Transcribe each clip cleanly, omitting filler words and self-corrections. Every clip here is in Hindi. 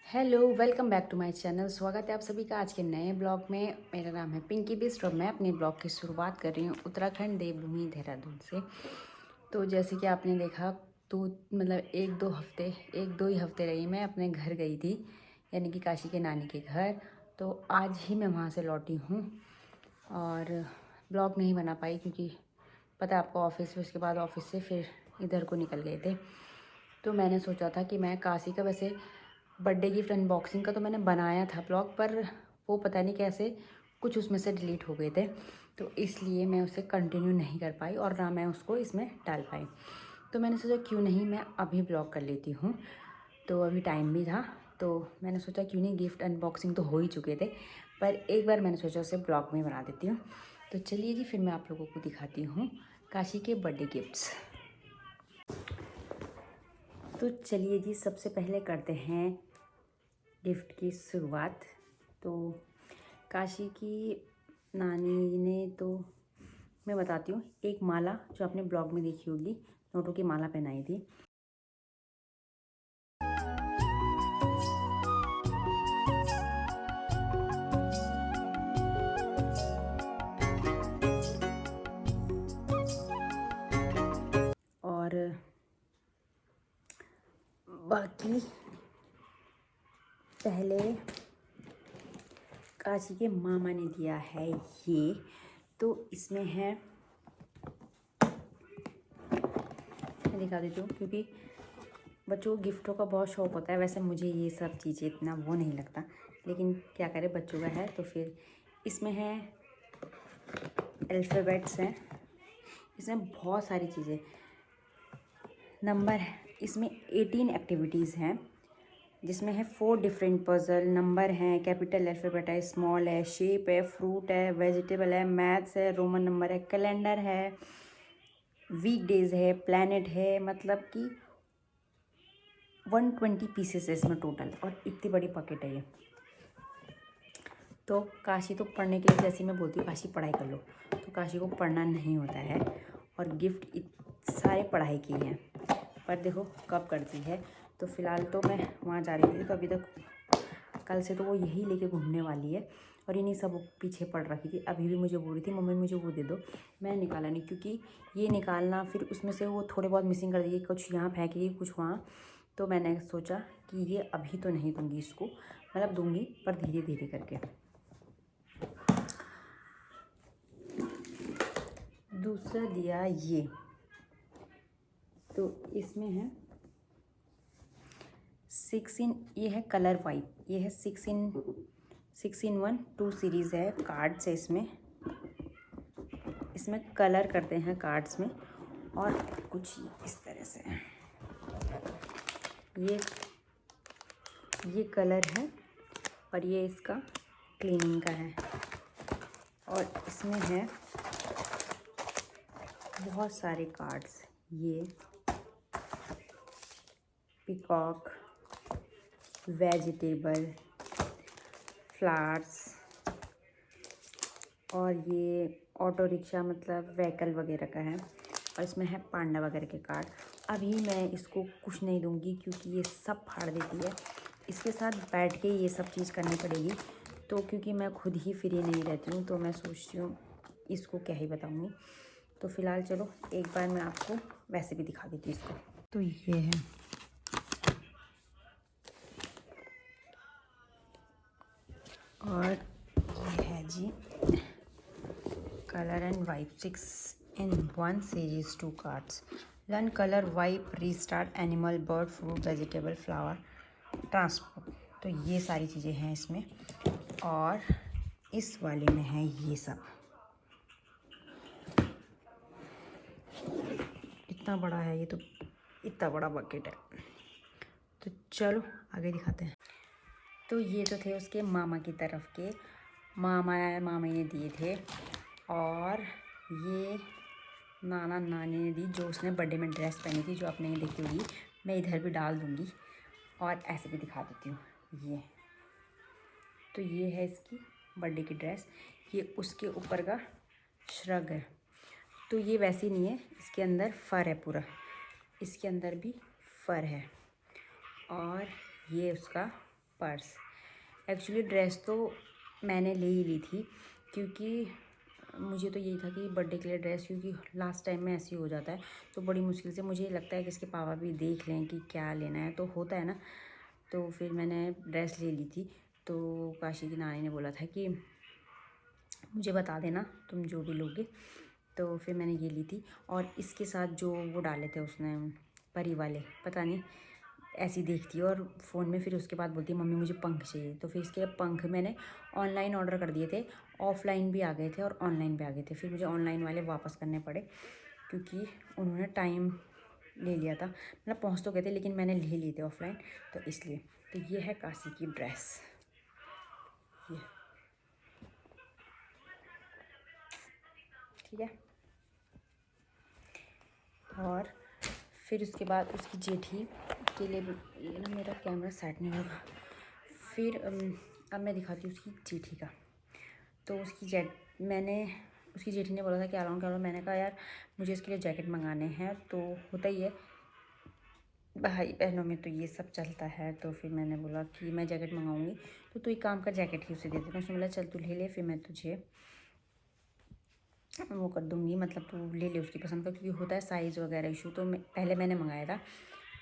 Hello, welcome back to my channel. स्वागत है आप सभी का आज के नए ब्लॉग में। मेरा नाम है पिंकी बिस्ट और मैं अपने ब्लॉग की शुरुआत कर रही हूँ उत्तराखंड देवभूमि देहरादून से। तो जैसे कि आपने देखा तो मतलब एक दो ही हफ्ते रही मैं अपने घर गई थी, यानी कि काशी के नानी के घर। तो आज ही मैं वहाँ से लौटी हूँ और ब्लॉग नहीं बना पाई क्योंकि पता है आपको ऑफिस, फिर उसके बाद ऑफिस से फिर इधर को निकल गए थे। तो मैंने सोचा था कि मैं काशी का वैसे बर्थडे गिफ्ट अनबॉक्सिंग का तो मैंने बनाया था ब्लॉग, पर वो पता नहीं कैसे कुछ उसमें से डिलीट हो गए थे, तो इसलिए मैं उसे कंटिन्यू नहीं कर पाई और ना मैं उसको इसमें डाल पाई। तो मैंने सोचा क्यों नहीं मैं अभी ब्लॉग कर लेती हूँ। तो अभी टाइम भी था तो मैंने सोचा क्यों नहीं, गिफ्ट अनबॉक्सिंग तो हो ही चुके थे, पर एक बार मैंने सोचा उसे ब्लॉग में बना देती हूँ। तो चलिए जी, फिर मैं आप लोगों को दिखाती हूँ काशी के बर्थडे गिफ्ट्स। तो चलिए जी, सबसे पहले करते हैं गिफ्ट की शुरुआत। तो काशी की नानी ने, तो मैं बताती हूँ, एक माला जो आपने ब्लॉग में देखी होगी, नोटों की माला पहनाई थी। और बाकी पहले काशी के मामा ने दिया है ये। तो इसमें है, मैं दिखा देती हूँ क्योंकि बच्चों को गिफ्टों का बहुत शौक़ होता है। वैसे मुझे ये सब चीज़ें इतना वो नहीं लगता, लेकिन क्या करें, बच्चों का है। तो फिर इसमें है अल्फ़ाबेट्स हैं, इसमें बहुत सारी चीज़ें, नंबर है इसमें 18 एक्टिविटीज़ हैं, जिसमें है 4 डिफरेंट पज़ल, नंबर हैं, कैपिटल अल्फ़ाबेट है, स्मॉल है, शेप है, फ्रूट है, वेजिटेबल है, मैथ्स है, रोमन नंबर है, कैलेंडर है, वीक डेज़ है, प्लैनेट है। मतलब कि 120 पीसेस है इसमें टोटल, और इतनी बड़ी पॉकेट है ये। तो काशी तो पढ़ने के लिए, जैसे मैं बोलती हूँ काशी पढ़ाई कर लो, तो काशी को पढ़ना नहीं होता है, और गिफ्ट सारे पढ़ाई की हैं, पर देखो कब करती है। तो फ़िलहाल तो मैं वहाँ जा रही थी, तो अभी तक कल से तो वो यही लेके घूमने वाली है, और इन्हीं सब पीछे पड़ रखी थी। अभी भी मुझे बोल रही थी मम्मी मुझे वो दे दो, मैं निकाला नहीं, क्योंकि ये निकालना फिर उसमें से वो थोड़े बहुत मिसिंग कर देगी, कुछ यहाँ फेंकेगी कुछ वहाँ। तो मैंने सोचा कि ये अभी तो नहीं दूँगी इसको, मतलब दूँगी पर धीरे धीरे करके। दूसरा दिया ये, तो इसमें है 6 in, ये है कलर वाइप, ये है 6 in 1 2 सीरीज़ है, कार्ड्स है इसमें। इसमें कलर करते हैं कार्ड्स में, और कुछ इस तरह से ये कलर है, और ये इसका क्लीनिंग का है। और इसमें है बहुत सारे कार्ड्स, ये पीकॉक, वेजिटेबल, फ्लावर्स, और ये ऑटो रिक्शा मतलब व्हीकल वगैरह का है, और इसमें है पांडा वगैरह के कार्ड। अभी मैं इसको कुछ नहीं दूंगी क्योंकि ये सब फाड़ देती है, इसके साथ बैठ के ये सब चीज़ करनी पड़ेगी। तो क्योंकि मैं खुद ही फ्री नहीं रहती हूँ, तो मैं सोचती हूँ इसको क्या ही बताऊँगी। तो फ़िलहाल चलो एक बार मैं आपको वैसे भी दिखा देती हूँ इसको। तो ये है, और ये है जी colour and wipe 6 in 1 series 2 cards. Learn colour wipe, restart, animal, bird, fruit, vegetable, flower, transport. तो ये सारी चीज़ें हैं इसमें, और इस वाले में है ये सब। इतना बड़ा है ये, तो इतना बड़ा बकेट है। तो चलो आगे दिखाते हैं। तो ये तो थे उसके मामा की तरफ के, मामी ने दिए थे, और ये नाना नानी ने दी, जो उसने बर्थडे में ड्रेस पहनी थी, जो आपने ये देखी होगी। मैं इधर भी डाल दूँगी, और ऐसे भी दिखा देती हूँ। ये तो ये है इसकी बर्थडे की ड्रेस, ये उसके ऊपर का श्रग है। तो ये वैसी नहीं है, इसके अंदर फ़र है पूरा, इसके अंदर भी फ़र है। और ये उसका पर्स। एक्चुअली ड्रेस तो मैंने ले ही ली थी, क्योंकि मुझे तो यही था कि बर्थडे के लिए ड्रेस, क्योंकि लास्ट टाइम में ऐसे ही हो जाता है, तो बड़ी मुश्किल से मुझे लगता है कि इसके पापा भी देख लें कि क्या लेना है, तो होता है ना। तो फिर मैंने ड्रेस ले ली थी। तो काशी की नानी ने बोला था कि मुझे बता देना तुम जो भी लोगे, तो फिर मैंने ये ली थी। और इसके साथ जो वो डाले थे उसने परी वाले, पता नहीं ऐसी देखती है और फ़ोन में, फिर उसके बाद बोलती है मम्मी मुझे पंख चाहिए। तो फिर इसके पंख मैंने ऑनलाइन ऑर्डर कर दिए थे, ऑफ़लाइन भी आ गए थे और ऑनलाइन भी आ गए थे। फिर मुझे ऑनलाइन वाले वापस करने पड़े, क्योंकि उन्होंने टाइम ले लिया था, मतलब पहुँच तो गए थे लेकिन मैंने ले लिए थे ऑफ़लाइन, तो इसलिए। तो ये है काशी की ड्रेस, ये ठीक है। और फिर उसके बाद उसकी जेठी के लिए, ये ना मेरा कैमरा सेट नहीं होगा। फिर अब मैं दिखाती हूँ उसकी जेठी का। तो उसकी जेठी ने बोला था क्या लाऊं क्या लाऊं। मैंने कहा यार मुझे इसके लिए जैकेट मंगाने हैं, तो होता ही है भाई बहनों में तो ये सब चलता है। तो फिर मैंने बोला कि मैं जैकेट मंगाऊंगी, तो तू एक काम कर जैकेट ही उसे दे देना। उसने बोला चल तू ले ले, फिर मैं तुझे वो कर दूँगी, मतलब तू ले ले उसकी पसंद का, क्योंकि होता है साइज़ वगैरह इशू। तो पहले मैंने मंगाया था,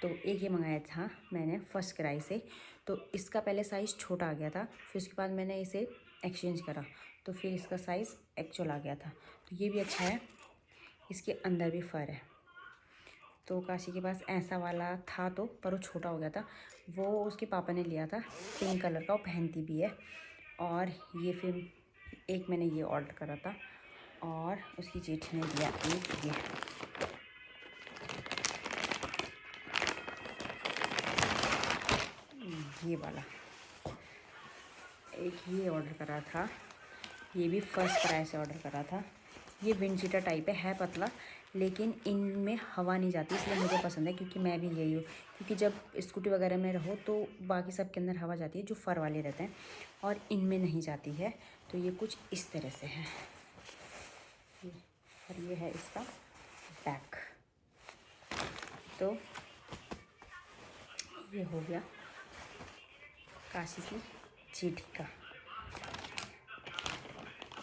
तो एक ये मंगाया था मैंने फर्स्ट क्राई से, तो इसका पहले साइज़ छोटा आ गया था। फिर उसके बाद मैंने इसे एक्सचेंज करा, तो फिर इसका साइज़ एक्चुअल आ गया था। तो ये भी अच्छा है, इसके अंदर भी फर है। तो काशी के पास ऐसा वाला था, तो पर वो छोटा हो गया था। वो उसके पापा ने लिया था पिंक कलर का, वो पहनती भी है। और ये फिर एक मैंने ये ऑर्डर करा था, और उसकी जेठी ने दिया एक ये वाला, एक ये ऑर्डर करा था। ये भी फर्स्ट क्राई से ऑर्डर करा था। ये विंड चीटर टाइप है पतला, लेकिन इनमें हवा नहीं जाती, इसलिए मुझे पसंद है, क्योंकि मैं भी यही हूँ। क्योंकि जब स्कूटी वगैरह में रहो तो बाकी सब के अंदर हवा जाती है जो फ़र वाले रहते हैं, और इनमें नहीं जाती है। तो ये कुछ इस तरह से है, और ये है इसका बैक। तो ये हो गया काशी की जेठी का।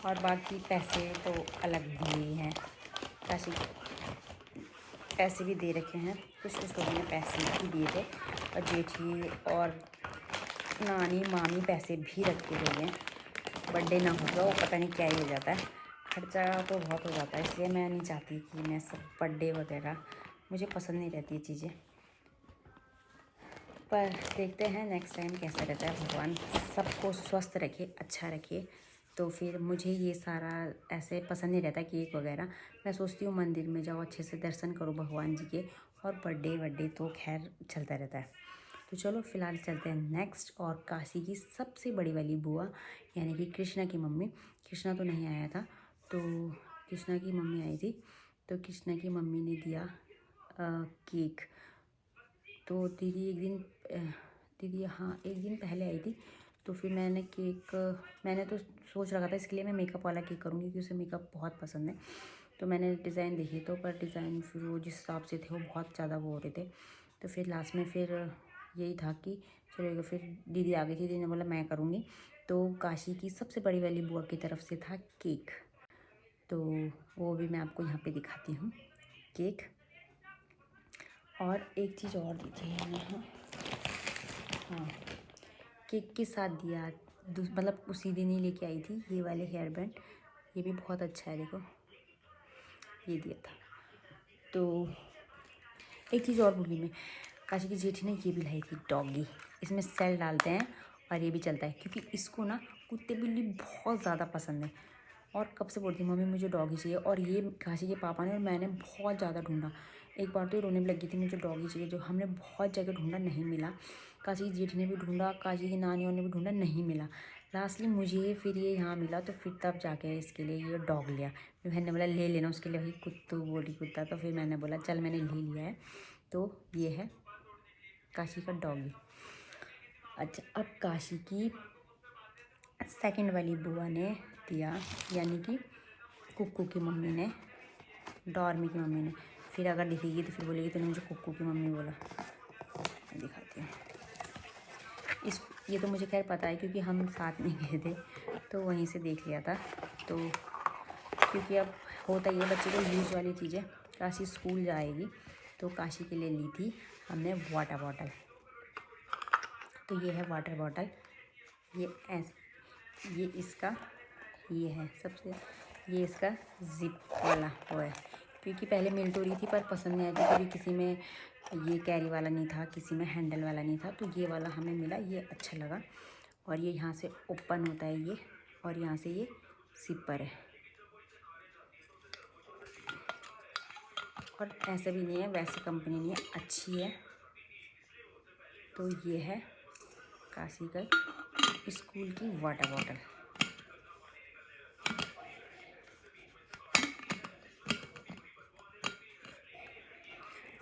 और बाकी पैसे तो अलग दिए हैं, काशी पैसे भी दे रखे हैं, कुछ कुछ लोगों ने पैसे भी दिए थे, और जेठी और नानी मामी पैसे भी रख के गई हैं। बर्थडे ना होगा वो पता नहीं क्या ही हो जाता है, खर्चा तो बहुत हो जाता है, इसलिए मैं नहीं चाहती कि मैं सब बर्थडे वगैरह, मुझे पसंद नहीं रहती ये चीज़ें। पर देखते हैं नेक्स्ट टाइम कैसा रहता है। भगवान सबको स्वस्थ रखे, अच्छा रखे। तो फिर मुझे ये सारा ऐसे पसंद नहीं रहता केक वगैरह। मैं सोचती हूँ मंदिर में जाओ, अच्छे से दर्शन करो भगवान जी के, और बर्थडे तो खैर चलता रहता है। तो चलो फ़िलहाल चलते हैं नेक्स्ट, और काशी की सबसे बड़ी वाली बुआ, यानी कि कृष्णा की मम्मी। कृष्णा तो नहीं आया था, तो कृष्णा की मम्मी आई थी। तो कृष्णा की मम्मी ने दिया केक। तो दीदी हाँ एक दिन पहले आई थी। तो फिर मैंने तो सोच रखा था इसके लिए मैं मेकअप वाला केक करूँगी, क्योंकि उसे मेकअप बहुत पसंद है। तो मैंने डिज़ाइन देखी, तो पर डिज़ाइन फिर वो जिस हिसाब से थे वो बहुत ज़्यादा वो हो रहे थे। तो फिर लास्ट में फिर यही था कि चलो, फिर दीदी आ गई थी, दीदी ने बोला मैं करूँगी। तो काशी की सबसे बड़ी वाली बुआ की तरफ से था केक, तो वो भी मैं आपको यहाँ पे दिखाती हूँ केक। और एक चीज़ और दी थी यहाँ, हाँ केक के साथ दिया, मतलब उसी दिन ही लेके आई थी ये वाले हेयर बैंड। ये भी बहुत अच्छा है, देखो ये दिया था। तो एक चीज़ और भूल गई मैं, काशी की जेठी ने ये भी लाई थी डॉगी। इसमें सेल डालते हैं और ये भी चलता है, क्योंकि इसको ना कुत्ते बिल्ली बहुत ज़्यादा पसंद है। और कब से बोलती मम्मी मुझे डॉगी चाहिए, और ये काशी के पापा ने और मैंने बहुत ज़्यादा ढूंढा। एक बार तो ये रोने भी लगी थी मुझे डॉगी चाहिए, जो हमने बहुत जगह ढूंढा नहीं मिला। काशी की जेठी ने भी ढूंढा, काशी की नानियों ने भी ढूंढा, नहीं मिला। लास्टली मुझे फिर ये यहाँ मिला, तो फिर तब जाके इसके लिए ये डॉग लिया। फिर बहन ने बोला ले लेना उसके लिए, वही कुत्तू बोली कुत्ता। तो फिर मैंने बोला चल मैंने ले लिया है। तो ये है काशी का डॉगी। अच्छा, अब काशी की सेकंड वाली बुआ ने दिया, यानी कि कुक्कू की मम्मी ने, डॉर्मी की मम्मी ने। फिर अगर दिखेगी तो फिर बोलेगी तूने मुझे कुक्कू की मम्मी बोला। मैं दिखाती हूँ, ये तो मुझे खैर पता है क्योंकि हम साथ में गए थे तो वहीं से देख लिया था। तो क्योंकि अब होता ही है बच्चे को यूज़ वाली चीज़ें। काशी स्कूल जाएगी तो काशी के लिए ली थी हमने वाटर बॉटल। तो ये है वाटर बॉटल, ये ऐसे, ये इसका ये है सबसे, ये इसका जिप वाला वो है, क्योंकि पहले मिल तो रही थी पर पसंद नहीं आई थी क्योंकि किसी में ये कैरी वाला नहीं था, किसी में हैंडल वाला नहीं था। तो ये वाला हमें मिला, ये अच्छा लगा। और ये यहाँ से ओपन होता है ये, और यहाँ से ये सिपर है। और ऐसे भी नहीं है, वैसी कंपनी नहीं है, अच्छी है। तो ये है काशी का स्कूल की वाटर बॉटल।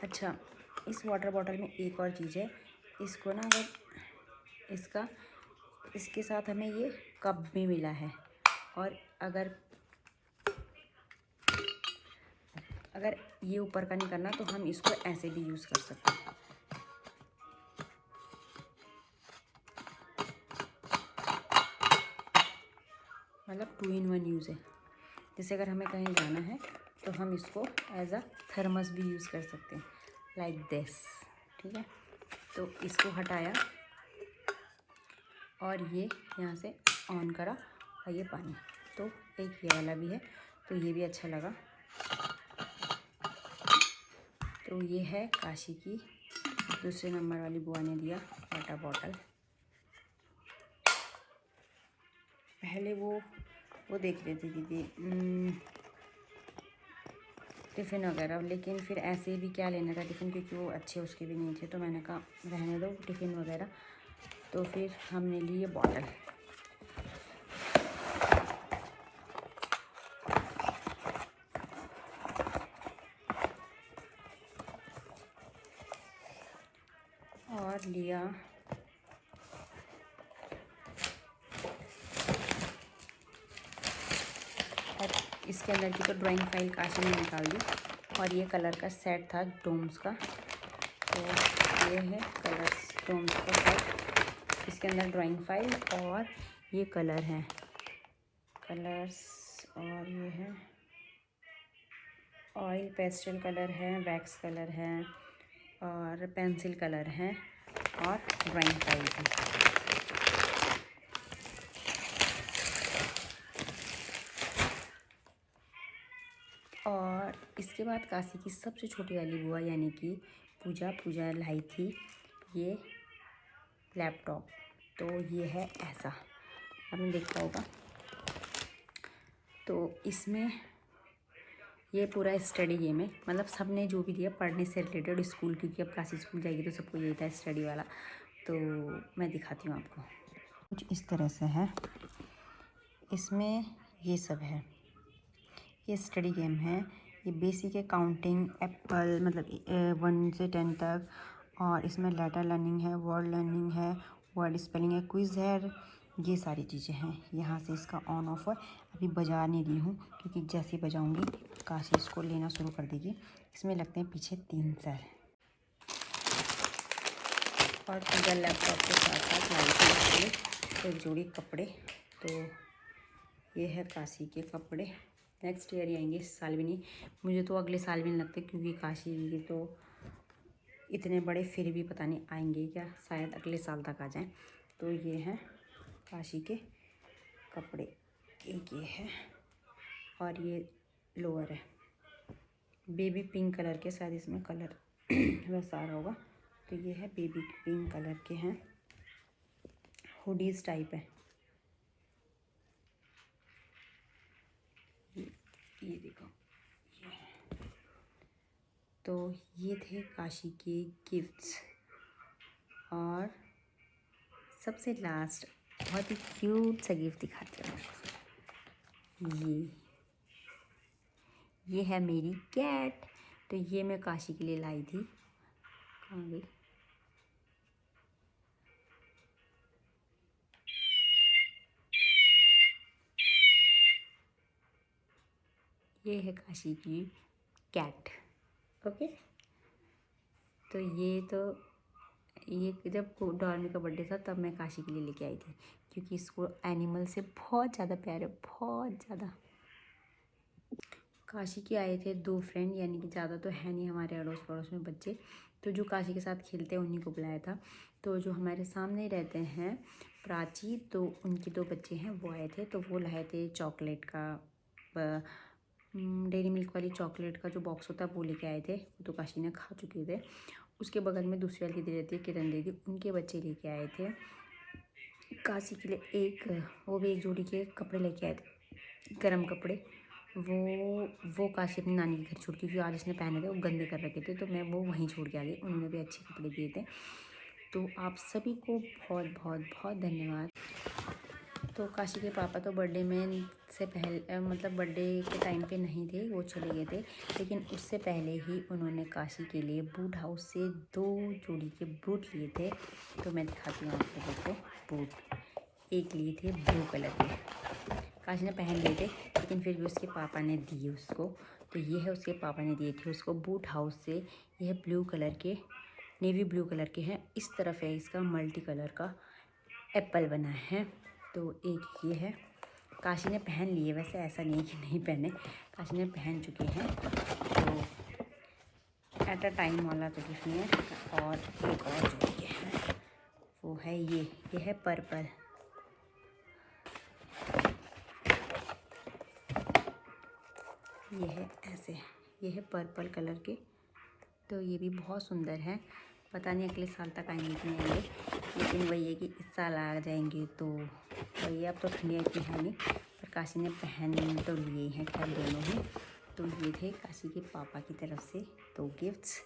अच्छा, इस वाटर बॉटल में एक और चीज़ है, इसको ना अगर इसके साथ हमें ये कप भी मिला है। और अगर ये ऊपर का नहीं करना तो हम इसको ऐसे भी यूज़ कर सकते हैं। मतलब 2 in 1 यूज़ है। जैसे अगर हमें कहीं जाना है तो हम इसको एज अ थर्मस भी यूज़ कर सकते हैं, लाइक दिस। ठीक है, तो इसको हटाया और ये यहाँ से ऑन करा और ये पानी। तो एक ये वाला भी है, तो ये भी अच्छा लगा। तो ये है काशी की दूसरे नंबर वाली बुआ ने दिया वाटर बॉटल। पहले वो देख लेती थी टिफ़िन वगैरह, लेकिन फिर ऐसे भी क्या लेना था टिफ़िन, क्योंकि वो अच्छे उसके भी नहीं थे। तो मैंने कहा रहने दो टिफ़िन वगैरह। तो फिर हमने ली ये बॉटल। और लिया और इसके अंदर की तो ड्राइंग फाइल काशी ने निकाल दी। और ये कलर का सेट था डोम्स का। तो ये है कलर्स डोम्स का सेट। इसके अंदर ड्राइंग फाइल और ये कलर हैं, कलर्स। और ये है ऑयल पेस्टल कलर है, वैक्स कलर है और पेंसिल कलर है और ड्राइंग फाइल है। और इसके बाद काशी की सबसे छोटी वाली बुआ यानी कि पूजा लाई थी ये लैपटॉप। तो ये है ऐसा, आपने देखा होगा। तो इसमें ये पूरा स्टडी गेम है, मतलब सब ने जो भी दिया पढ़ने से रिलेटेड स्कूल, क्योंकि अब काशी स्कूल जाएगी तो सबको यही था स्टडी वाला। तो मैं दिखाती हूँ आपको, कुछ इस तरह से है। इसमें ये सब है, ये स्टडी गेम है। ये बेसिक है, काउंटिंग, एप्पल मतलब 1 से 10 तक। और इसमें लेटर लर्निंग है, वर्ड लर्निंग है, वर्ड स्पेलिंग है, क्विज़ है, ये सारी चीज़ें हैं। यहाँ से इसका ऑन ऑफ है। अभी बजा नहीं रही हूँ क्योंकि जैसे ही बजाऊँगी काशी इसको लेना शुरू कर देगी। इसमें लगते हैं पीछे 3 सर। और पूजा लैपटॉप के साथ साथ लाई थी एक जोड़ी कपड़े। तो ये है काशी के कपड़े। नेक्स्ट ईयर ही आएंगे, इस साल भी नहीं। मुझे तो अगले साल भी नहीं लगते क्योंकि काशी के तो इतने बड़े, फिर भी पता नहीं आएंगे क्या, शायद अगले साल तक आ जाएं। तो ये हैं काशी के कपड़े, एक ये है और ये लोअर है बेबी पिंक कलर के, शायद इसमें कलर वैसा आ रहा होगा। तो ये है बेबी पिंक कलर के हैं, हुडीज़ टाइप है। ये देखो, तो ये थे काशी के गिफ्ट्स। और सबसे लास्ट बहुत ही क्यूट सा गिफ्ट दिखाती हूँ। ये है मेरी कैट। तो ये मैं काशी के लिए लाई थी। कहाँ गई? ये है काशी की कैट। ओके, तो ये तो ये जब डॉर्मी का बर्थडे था तब मैं काशी के लिए लेके आई थी, क्योंकि इसको एनिमल से बहुत ज़्यादा प्यार है, बहुत ज़्यादा। काशी के आए थे 2 फ्रेंड, यानी कि ज़्यादा तो है नहीं हमारे अड़ोस पड़ोस में बच्चे, तो जो काशी के साथ खेलते हैं उन्हीं को बुलाया था। तो जो हमारे सामने रहते हैं प्राची, तो उनके 2 बच्चे हैं, वो आए थे। तो वो लाए थे चॉकलेट का डेयरी मिल्क वाली चॉकलेट का जो बॉक्स होता है वो लेके आए थे। तो काशी ने खा चुके थे। उसके बगल में दूसरी वाली दीदी रहती है किरण दीदी, उनके बच्चे लेके आए थे काशी के लिए वो भी एक जोड़ी के कपड़े लेके आए थे, गर्म कपड़े। वो काशी अपनी नानी के घर छोड़, क्योंकि आज इसने पहने थे वो गंदे कर रखे थे, तो मैं वो वहीं छोड़ के आ गई। उन्होंने भी अच्छे कपड़े दिए थे। तो आप सभी को बहुत बहुत बहुत धन्यवाद। तो काशी के पापा तो बर्थडे में से पहले मतलब बर्थडे के टाइम पे नहीं थे, वो चले गए थे, लेकिन उससे पहले ही उन्होंने काशी के लिए बूट हाउस से 2 जोड़ी के बूट लिए थे। तो मैं दिखाती हूँ आप लोगों को बूट। एक लिए थे ब्लू कलर के, काशी ने पहन लिए थे, लेकिन फिर भी उसके पापा ने दिए उसको। तो ये है उसके पापा ने दिए थे उसको बूट हाउस से। ये है ब्लू कलर के, नेवी ब्लू कलर के हैं। इस तरफ है इसका मल्टी कलर का एप्पल बना है। तो एक ये है, काशी ने पहन लिए, वैसे ऐसा नहीं कि नहीं पहने, काशी ने पहन चुके हैं। तो एट अ टाइम वाला तो कुछ नहीं है। और एक और जो ये है वो है ये है पर्पल। ये है ऐसे, ये है पर्पल कलर के। तो ये भी बहुत सुंदर है। पता नहीं अगले साल तक आएंगे कि नहीं आएंगे, लेकिन वही है कि इस साल आ जाएंगे। तो वही, अब तो ठंडियाँ इतनी है नहीं, पर काशी ने पहन तो लिए हैं खैर दोनों ही। तो ये थे काशी के पापा की तरफ से 2 गिफ्ट्स।